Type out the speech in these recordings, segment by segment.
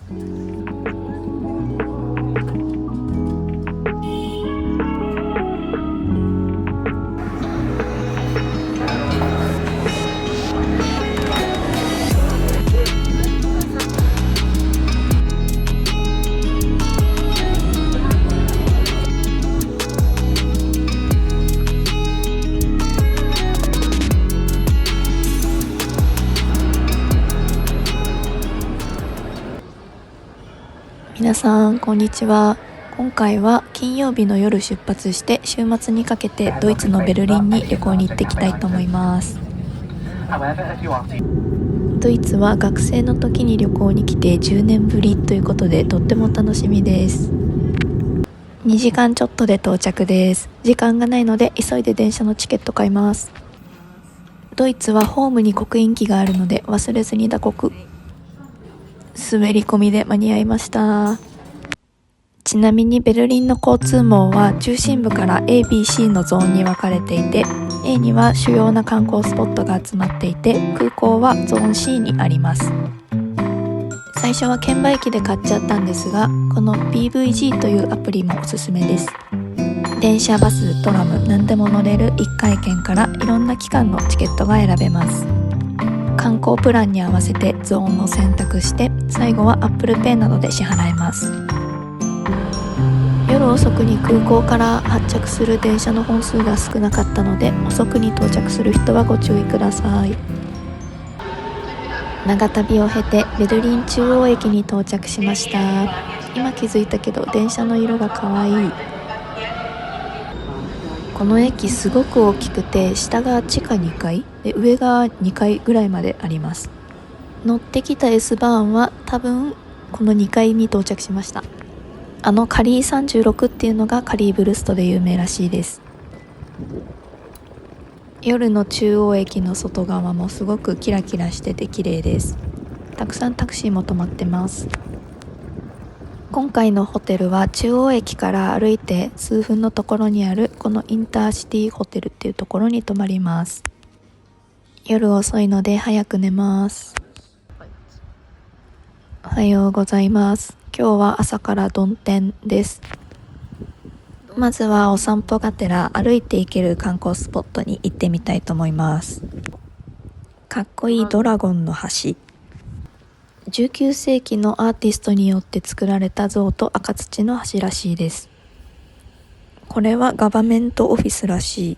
皆さんこんにちは。今回は金曜日の夜出発して週末にかけてドイツのベルリンに旅行に行ってきたいと思います。ドイツは学生の時に旅行に来て10年ぶりということでとっても楽しみです。2時間ちょっとで到着です。時間がないので急いで電車のチケット買います。ドイツはホームに刻印機があるので忘れずに打刻。滑り込みで間に合いました。ちなみにベルリンの交通網は中心部から A、B、C のゾーンに分かれていて、 A には主要な観光スポットが集まっていて、空港はゾーン C にあります。最初は券売機で買っちゃったんですが、この BVG というアプリもおすすめです。電車、バス、トラム何でも乗れる1回券からいろんな期間のチケットが選べます。観光プランに合わせてゾーンを選択して、最後は Apple Pay などで支払えます。夜遅くに空港から発着する電車の本数が少なかったので、遅くに到着する人はご注意ください。長旅を経てベルリン中央駅に到着しました。今気づいたけど電車の色が可愛い。この駅すごく大きくて、下が地下2階で上が2階ぐらいまであります。乗ってきた S バーンは多分この2階に到着しました。カリー36っていうのがカリーブルストで有名らしいです。夜の中央駅の外側もすごくキラキラしてて綺麗です。たくさんタクシーも止まってます。今回のホテルは中央駅から歩いて数分のところにあるこのインターシティホテルっていうところに泊まります。夜遅いので早く寝ます。おはようございます。今日は朝から曇天です。まずはお散歩がてら歩いて行ける観光スポットに行ってみたいと思います。かっこいいドラゴンの橋。19世紀のアーティストによって作られた像と赤土の橋らしいです。これはガバメントオフィスらし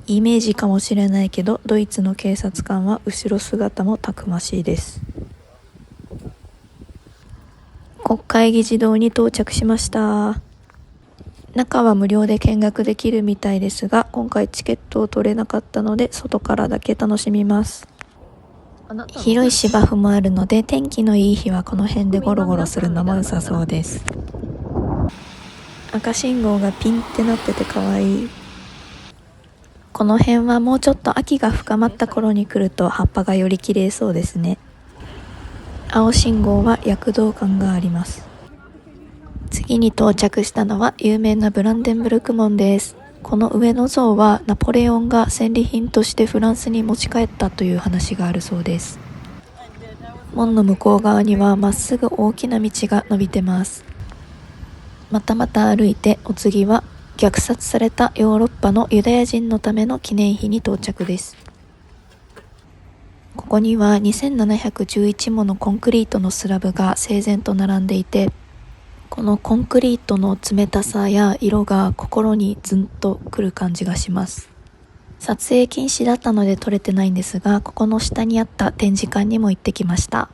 い。イメージかもしれないけど、ドイツの警察官は後ろ姿もたくましいです。国会議事堂に到着しました。中は無料で見学できるみたいですが、今回チケットを取れなかったので外からだけ楽しみます。広い芝生もあるので、天気のいい日はこの辺でゴロゴロするのも良さそうです。赤信号がピンってなってて可愛い。この辺はもうちょっと秋が深まった頃に来ると葉っぱがより綺麗そうですね。青信号は躍動感があります。次に到着したのは有名なブランデンブルク門です。この上の像はナポレオンが戦利品としてフランスに持ち帰ったという話があるそうです。門の向こう側にはまっすぐ大きな道が伸びてます。また歩いて、お次は虐殺されたヨーロッパのユダヤ人のための記念碑に到着です。ここには2711ものコンクリートのスラブが整然と並んでいて、このコンクリートの冷たさや色が心にズンとくる感じがします。撮影禁止だったので撮れてないんですが、ここの下にあった展示館にも行ってきました。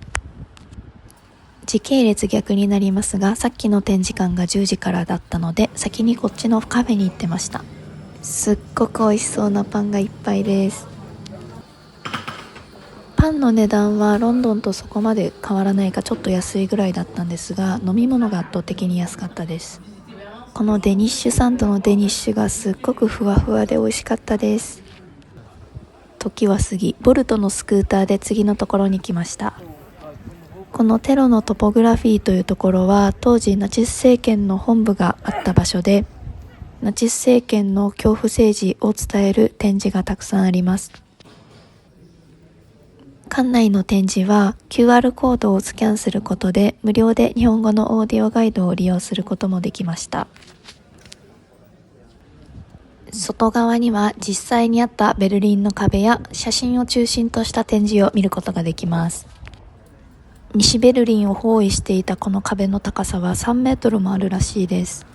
時系列逆になりますが、さっきの展示館が10時からだったので、先にこっちのカフェに行ってました。すっごく美味しそうなパンがいっぱいです。パンの値段はロンドンとそこまで変わらないかちょっと安いぐらいだったんですが、飲み物が圧倒的に安かったです。このデニッシュサンドのデニッシュがすっごくふわふわで美味しかったです。時は過ぎ、ボルトのスクーターで次のところに来ました。このテロのトポグラフィーというところは、当時ナチス政権の本部があった場所で、ナチス政権の恐怖政治を伝える展示がたくさんあります。館内の展示は QR コードをスキャンすることで無料で日本語のオーディオガイドを利用することもできました。外側には実際にあったベルリンの壁や写真を中心とした展示を見ることができます。西ベルリンを包囲していたこの壁の高さは3メートルもあるらしいです。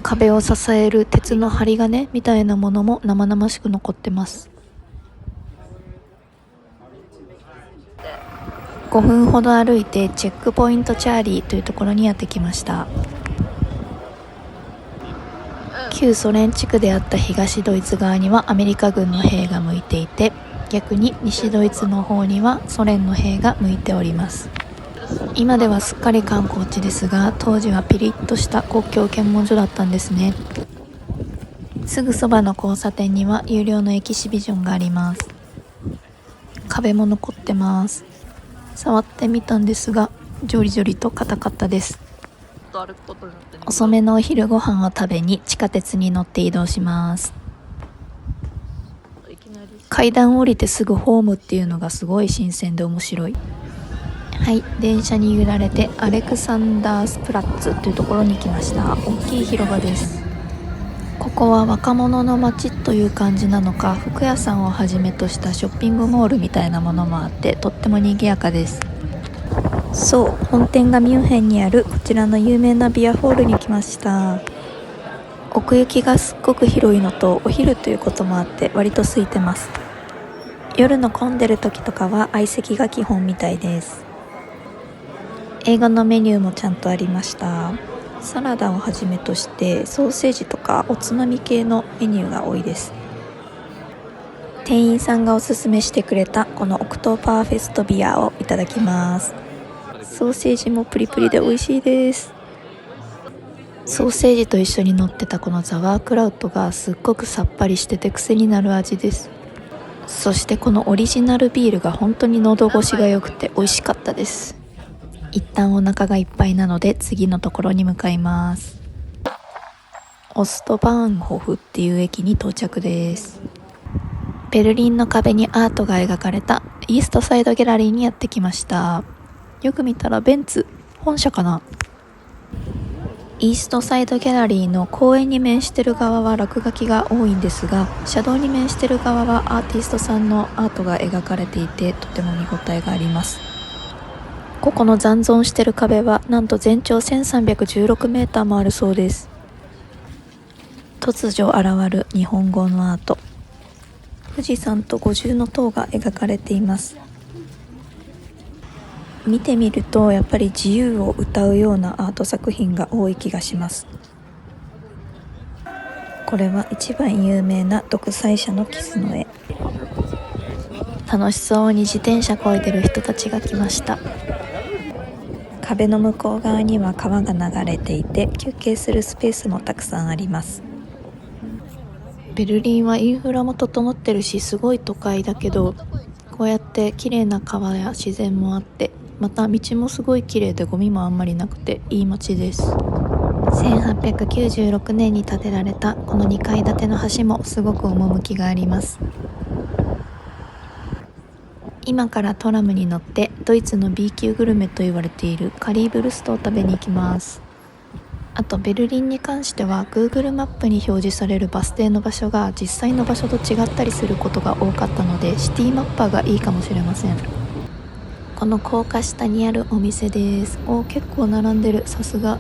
壁を支える鉄の針金みたいなものも生々しく残ってます。5分ほど歩いてチェックポイントチャーリーというところにやってきました。旧ソ連地区であった東ドイツ側にはアメリカ軍の兵が向いていて、逆に西ドイツの方にはソ連の兵が向いております。今ではすっかり観光地ですが、当時はピリッとした国境検問所だったんですね。すぐそばの交差点には有料のエキシビジョンがあります。壁も残ってます。触ってみたんですが、ジョリジョリと硬かったです。遅めのお昼ご飯を食べに地下鉄に乗って移動します。階段降りてすぐホームっていうのがすごい新鮮で面白い。はい、電車に揺られてアレクサンダースプラッツというところに来ました。大きい広場です。ここは若者の街という感じなのか、服屋さんをはじめとしたショッピングモールみたいなものもあって、とっても賑やかです。そう、本店がミュンヘンにあるこちらの有名なビアホールに来ました。奥行きがすっごく広いのと、お昼ということもあって割と空いてます。夜の混んでる時とかは相席が基本みたいです。英語のメニューもちゃんとありました。サラダをはじめとしてソーセージとかおつまみ系のメニューが多いです。店員さんがおすすめしてくれたこのオクトーパーフェストビアをいただきます。ソーセージもプリプリで美味しいです。ソーセージと一緒に乗ってたこのザワークラウトがすっごくさっぱりしてて癖になる味です。そしてこのオリジナルビールが本当に喉越しが良くて美味しかったです。一旦お腹がいっぱいなので次のところに向かいます。オストバーンホフっていう駅に到着です。ベルリンの壁にアートが描かれたイーストサイドギャラリーにやってきました。よく見たらベンツ本社かな。イーストサイドギャラリーの公園に面してる側は落書きが多いんですが、車道に面してる側はアーティストさんのアートが描かれていて、とても見応えがあります。ここの残存してる壁はなんと全長1316メーターもあるそうです。突如現る日本語のアート。富士山と五重塔が描かれています。見てみるとやっぱり自由を歌うようなアート作品が多い気がします。これは一番有名な独裁者のキスの絵。楽しそうに自転車漕いでる人たちが来ました。壁の向こう側には川が流れていて、休憩するスペースもたくさんあります。ベルリンはインフラも整ってるし、すごい都会だけど、こうやって綺麗な川や自然もあって、また道もすごい綺麗でゴミもあんまりなくていい街です。1896年に建てられたこの2階建ての橋もすごく趣があります。今からトラムに乗ってドイツの B 級グルメと言われているカリーブルストを食べに行きます。あとベルリンに関しては Google マップに表示されるバス停の場所が実際の場所と違ったりすることが多かったので、シティマッパーがいいかもしれません。この高架下にあるお店です。結構並んでる。さすが。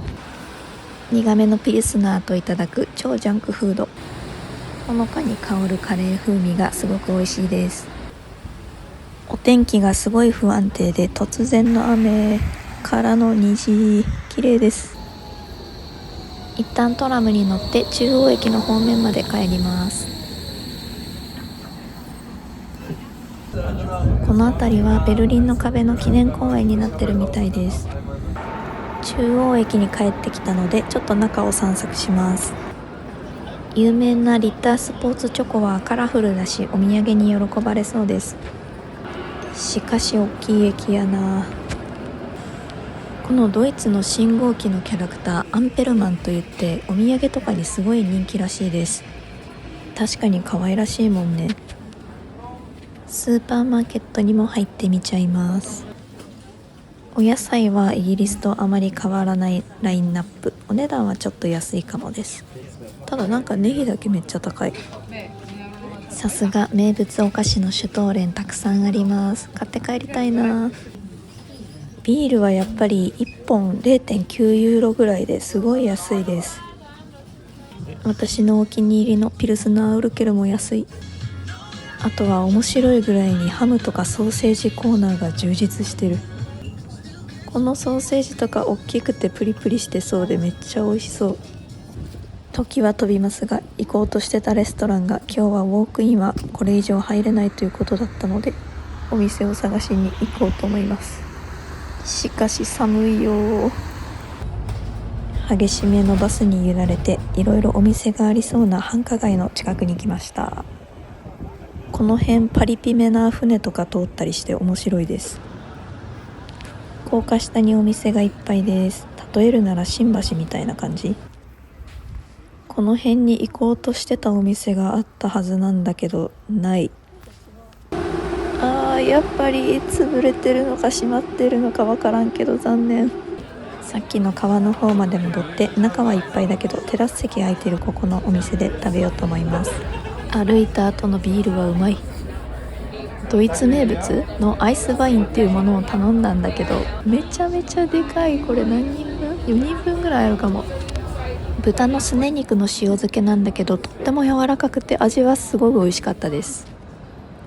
苦めのピルスナーといただく超ジャンクフード。ほのかに香るカレー風味がすごく美味しいです。お天気がすごい不安定で、突然の雨からの虹、綺麗です。一旦トラムに乗って中央駅の方面まで帰ります。この辺りはベルリンの壁の記念公園になってるみたいです。中央駅に帰ってきたのでちょっと中を散策します。有名なリッタースポーツチョコはカラフルだしお土産に喜ばれそうです。しかし大きい駅やな。このドイツの信号機のキャラクターアンペルマンといってお土産とかにすごい人気らしいです。確かに可愛らしいもんね。スーパーマーケットにも入ってみちゃいます。お野菜はイギリスとあまり変わらないラインナップ。お値段はちょっと安いかもです。ただなんかネギだけめっちゃ高い。さすが名物お菓子のシュトーレンたくさんあります。買って帰りたいな。ビールはやっぱり1本 0.9 ユーロぐらいですごい安いです。私のお気に入りのピルスナーウルケルも安い。あとは面白いぐらいにハムとかソーセージコーナーが充実してる。このソーセージとか大きくてプリプリしてそうでめっちゃ美味しそう。時は飛びますが、行こうとしてたレストランが今日はウォークインはこれ以上入れないということだったので、お店を探しに行こうと思います。しかし寒いよ。激しめのバスに揺られていろいろお店がありそうな繁華街の近くに来ました。この辺パリピめな船とか通ったりして面白いです。高架下にお店がいっぱいです。例えるなら新橋みたいな感じ。この辺に行こうとしてたお店があったはずなんだけどない。やっぱり潰れてるのか閉まってるのかわからんけど残念。さっきの川の方まで戻って中はいっぱいだけどテラス席空いてるここのお店で食べようと思います。歩いた後のビールはうまい。ドイツ名物のアイスワインっていうものを頼んだんだけどめちゃめちゃでかい。これ何人分 ?4 人分ぐらいあるかも。豚のすね肉の塩漬けなんだけどとっても柔らかくて味はすごく美味しかったです。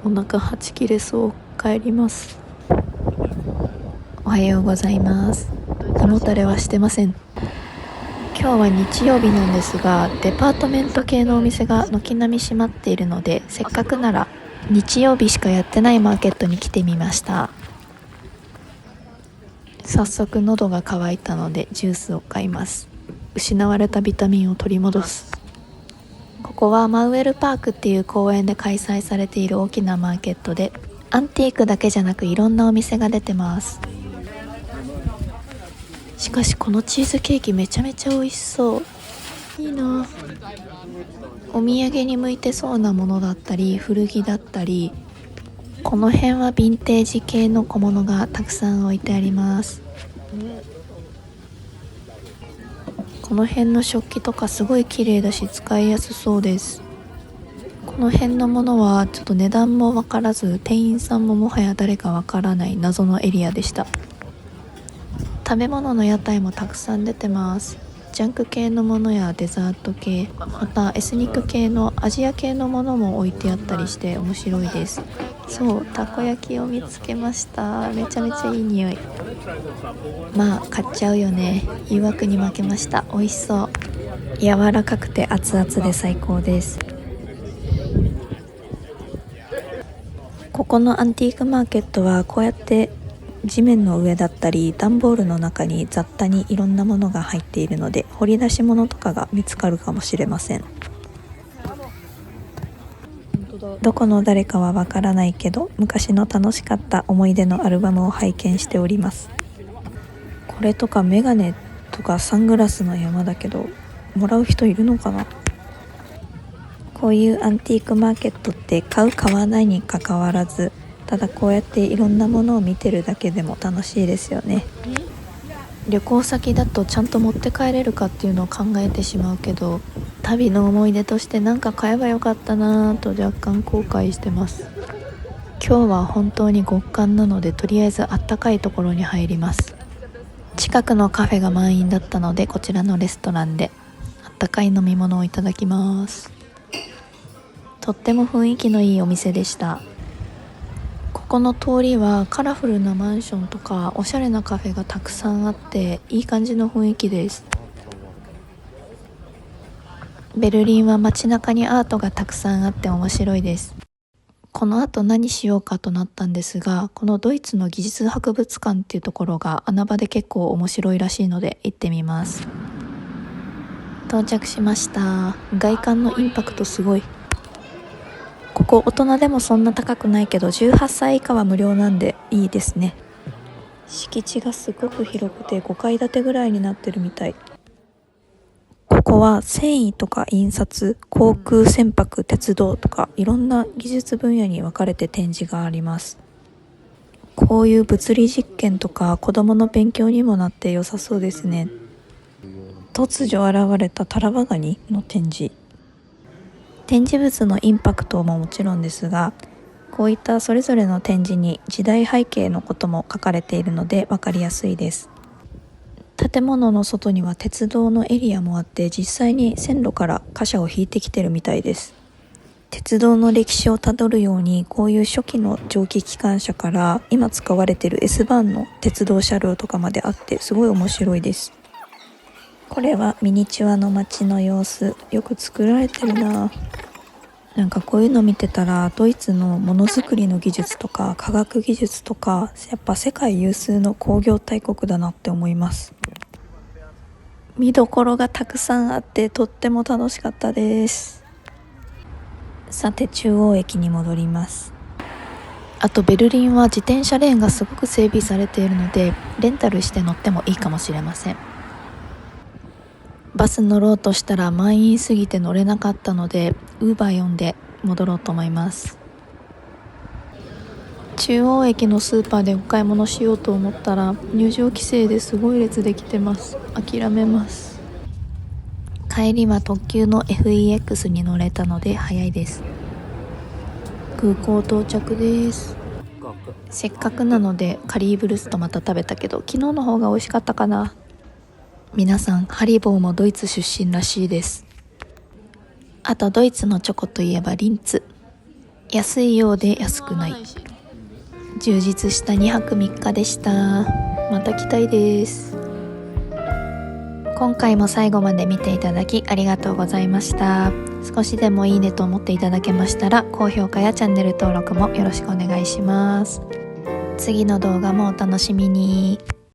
お腹はち切れそう。帰ります。おはようございます。胃もたれはしてません。今日は日曜日なんですがデパートメント系のお店が軒並み閉まっているので、せっかくなら日曜日しかやってないマーケットに来てみました。早速喉が渇いたのでジュースを買います。失われたビタミンを取り戻す。ここはマウエルパークっていう公園で開催されている大きなマーケットで、アンティークだけじゃなくいろんなお店が出てます。しかしこのチーズケーキめちゃめちゃ美味しそう。いいな。お土産に向いてそうなものだったり古着だったり、この辺はヴィンテージ系の小物がたくさん置いてあります。この辺の食器とかすごい綺麗だし使いやすそうです。この辺のものはちょっと値段もわからず、店員さんももはや誰かわからない謎のエリアでした。食べ物の屋台もたくさん出てます。ジャンク系のものやデザート系、またエスニック系のアジア系のものも置いてあったりして面白いです。そう、たこ焼きを見つけました。めちゃめちゃいい匂い。まあ買っちゃうよね。誘惑に負けました。美味しそう。柔らかくて熱々で最高です。ここのアンティークマーケットはこうやって地面の上だったり段ボールの中に雑多にいろんなものが入っているので、掘り出し物とかが見つかるかもしれません。どこの誰かはわからないけど昔の楽しかった思い出のアルバムを拝見しております。これとかメガネとかサングラスの山だけどもらう人いるのかな。こういうアンティークマーケットって買う買わないにかかわらず、ただこうやっていろんなものを見てるだけでも楽しいですよね。旅行先だとちゃんと持って帰れるかっていうのを考えてしまうけど、旅の思い出として何か買えばよかったなぁと若干後悔してます。今日は本当に極寒なのでとりあえずあったかいところに入ります。近くのカフェが満員だったのでこちらのレストランであったかい飲み物をいただきます。とっても雰囲気のいいお店でした。ここの通りはカラフルなマンションとかおしゃれなカフェがたくさんあっていい感じの雰囲気です。ベルリンは街中にアートがたくさんあって面白いです。この後何しようかとなったんですが、このドイツの技術博物館っていうところが穴場で結構面白いらしいので行ってみます。到着しました。外観のインパクトすごい。ここ大人でもそんな高くないけど18歳以下は無料なんでいいですね。敷地がすごく広くて5階建てぐらいになってるみたい。こここは繊維とか印刷、航空船舶、鉄道とかいろんな技術分野に分かれて展示があります。こういう物理実験とか子どもの勉強にもなって良さそうですね。突如現れたタラバガニの展示物のインパクトももちろんですが、こういったそれぞれの展示に時代背景のことも書かれているので分かりやすいです。建物の外には鉄道のエリアもあって、実際に線路から貨車を引いてきてるみたいです。鉄道の歴史をたどるように、こういう初期の蒸気機関車から今使われている S バーンの鉄道車両とかまであって、すごい面白いです。これはミニチュアの街の様子。よく作られてるな。なんかこういうの見てたら、ドイツのものづくりの技術とか科学技術とか、やっぱ世界有数の工業大国だなって思います。見どころがたくさんあってとっても楽しかったです。さて、中央駅に戻ります。あとベルリンは自転車レーンがすごく整備されているので、レンタルして乗ってもいいかもしれません。バス乗ろうとしたら満員すぎて乗れなかったので、ウーバー呼んで戻ろうと思います。中央駅のスーパーでお買い物しようと思ったら、入場規制ですごい列できてます。諦めます。帰りは特急の FEX に乗れたので早いです。空港到着です。せっかくなのでカリーブルストまた食べたけど、昨日の方が美味しかったかな。皆さん、ハリボーもドイツ出身らしいです。あとドイツのチョコといえばリンツ。安いようで安くない。充実した2泊3日でした。また来たいです。今回も最後まで見ていただきありがとうございました。少しでもいいねと思っていただけましたら、高評価やチャンネル登録もよろしくお願いします。次の動画もお楽しみに。